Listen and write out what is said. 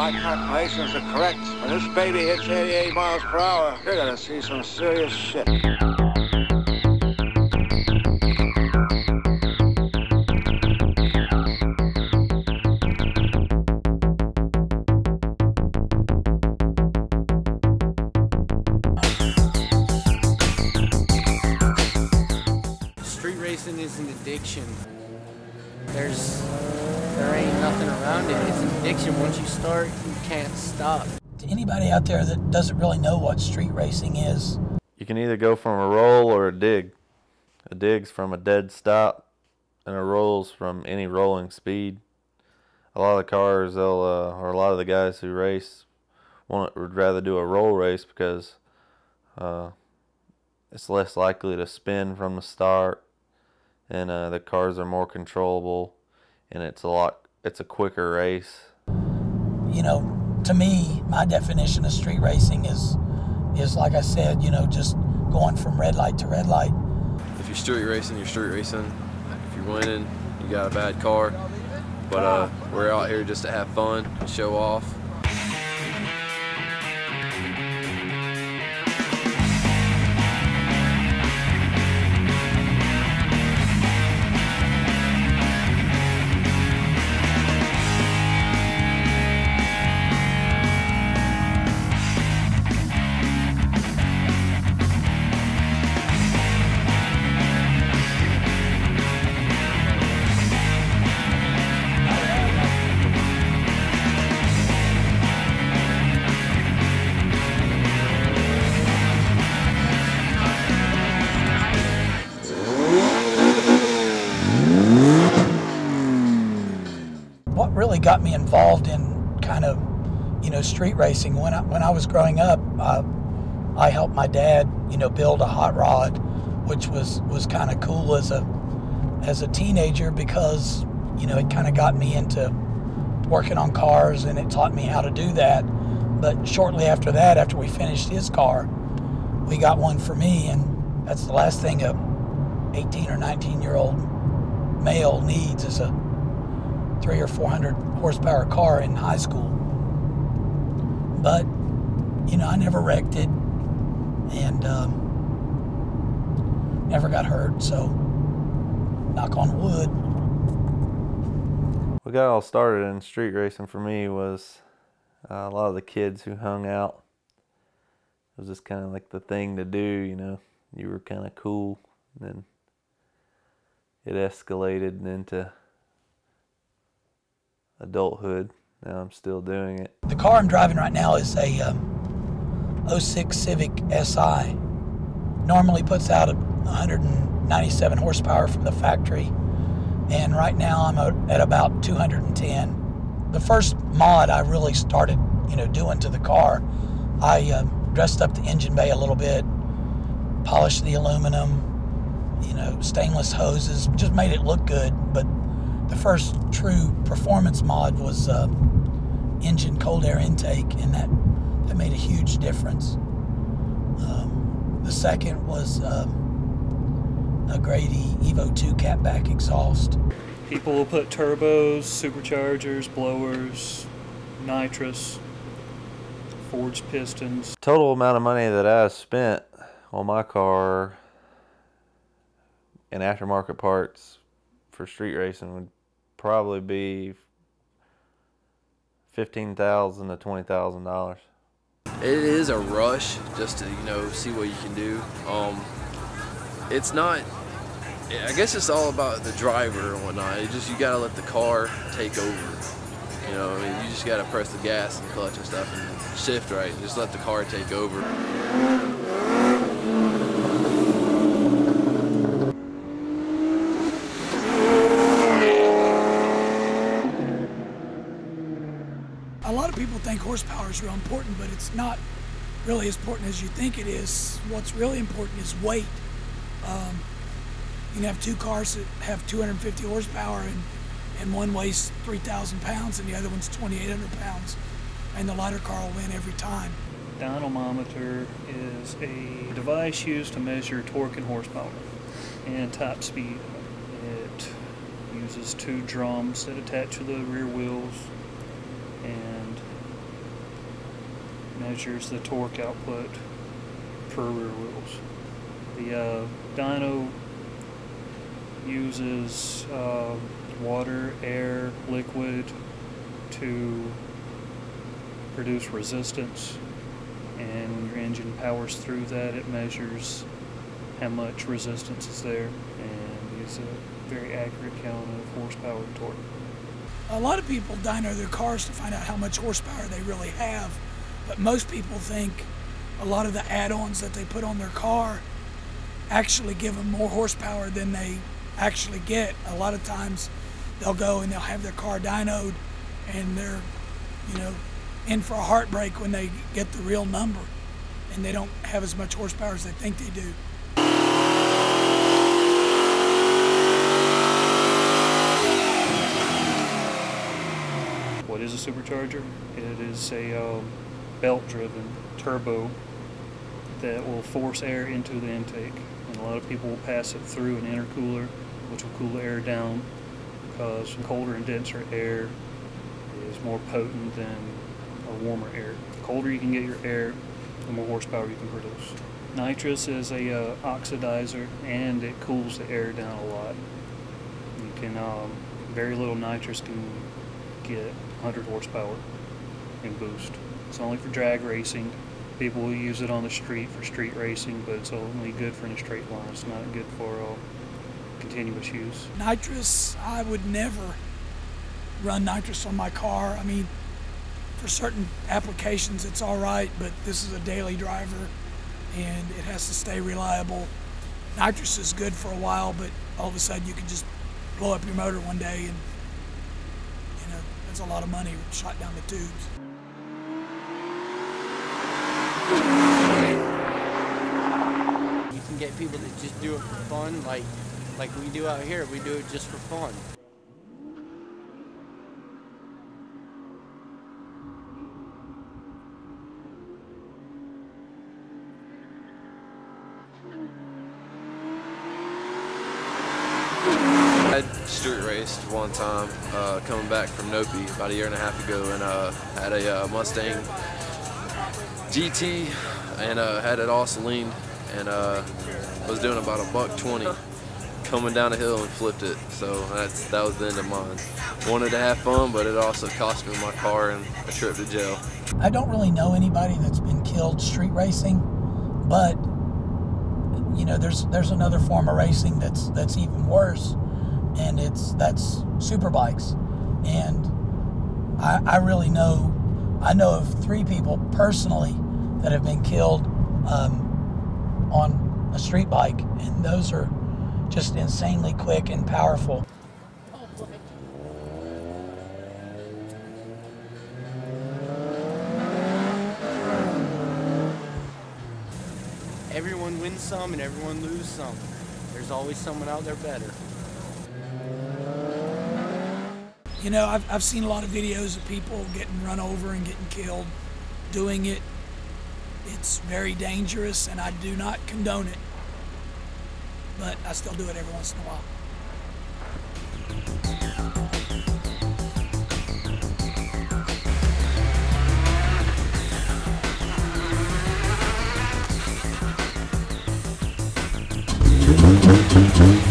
my calculations are correct, when this baby hits 88 miles per hour, you're gonna see some serious shit. Street racing is an addiction. There ain't nothing around it. It's an addiction. Once you start, you can't stop. To anybody out there that doesn't really know what street racing is, you can either go from a roll or a dig. A dig's from a dead stop, and a roll's from any rolling speed. A lot of the cars, or a lot of the guys who race, would rather do a roll race because it's less likely to spin from the start, and the cars are more controllable, and it's a quicker race. You know, to me, my definition of street racing is like I said, you know, just going from red light to red light. If you're street racing, you're street racing. If you're winning, you got a bad car. But we're out here just to have fun, show off. What really got me involved in kind of, you know, street racing, when I was growing up, I helped my dad, you know, build a hot rod, which was kind of cool as a teenager because, you know, it kind of got me into working on cars and it taught me how to do that. But shortly after that, after we finished his car, we got one for me, and that's the last thing a 18 or 19-year-old male needs is a 300 or 400 horsepower car in high school. But, you know, I never wrecked it and never got hurt, so knock on wood. What got all started in street racing for me was a lot of the kids who hung out. It was just kind of like the thing to do, you know. You were kind of cool, and then it escalated into adulthood. Now I'm still doing it. The car I'm driving right now is a 06 Civic Si. Normally puts out 197 horsepower from the factory, and right now I'm at about 210. The first mod I really started, you know, doing to the car, I dressed up the engine bay a little bit, polished the aluminum, you know, stainless hoses, just made it look good. But the first true performance mod was engine cold air intake, and that made a huge difference. The second was a Grady Evo 2 catback exhaust. People will put turbos, superchargers, blowers, nitrous, forged pistons. Total amount of money that I spent on my car and aftermarket parts for street racing would probably be $15,000 to $20,000. It is a rush just to, you know, see what you can do. It's not, I guess it's all about the driver and whatnot. You gotta let the car take over. You know, I mean, you just gotta press the gas and clutch and stuff and shift right. Just let the car take over. A lot of people think horsepower is real important, but it's not really as important as you think it is. What's really important is weight. You can have two cars that have 250 horsepower and one weighs 3,000 pounds and the other one's 2,800 pounds, and the lighter car will win every time. Dynamometer is a device used to measure torque and horsepower and top speed. It uses two drums that attach to the rear wheels, and measures the torque output per rear wheels. The dyno uses water, air, liquid to produce resistance, and when your engine powers through that, it measures how much resistance is there and gives a very accurate count of horsepower and torque. A lot of people dyno their cars to find out how much horsepower they really have, but most people think a lot of the add-ons that they put on their car actually give them more horsepower than they actually get. A lot of times they'll go and they'll have their car dynoed and they're, you know, in for a heartbreak when they get the real number and they don't have as much horsepower as they think they do. What is a supercharger? It is a belt-driven turbo that will force air into the intake. And a lot of people will pass it through an intercooler, which will cool the air down, because colder and denser air is more potent than a warmer air. The colder you can get your air, the more horsepower you can produce. Nitrous is a oxidizer, and it cools the air down a lot. You can, very little nitrous can get 100 horsepower and boost. It's only for drag racing. People will use it on the street for street racing, but it's only good for in a straight line. It's not good for continuous use. Nitrous, I would never run nitrous on my car. I mean, for certain applications it's all right, but this is a daily driver and it has to stay reliable. Nitrous is good for a while, but all of a sudden you can just blow up your motor one day and, you know, that's a lot of money shot down the tubes. You can get people that just do it for fun, like we do out here. We do it just for fun. I street raced one time coming back from Nopi about a year and a half ago, and had a Mustang GT and had it all saline, and was doing about $120 coming down a hill and flipped it. So that was the end of mine. Wanted to have fun, but it also cost me my car and a trip to jail. I don't really know anybody that's been killed street racing, but you know, there's another form of racing that's even worse, and that's super bikes. And I really know, I know of 3 people personally that have been killed on a street bike, and those are just insanely quick and powerful. Everyone wins some and everyone loses some. There's always someone out there better. You know, I've seen a lot of videos of people getting run over and getting killed doing it. It's very dangerous, and I do not condone it, but I still do it every once in a while. Thank you.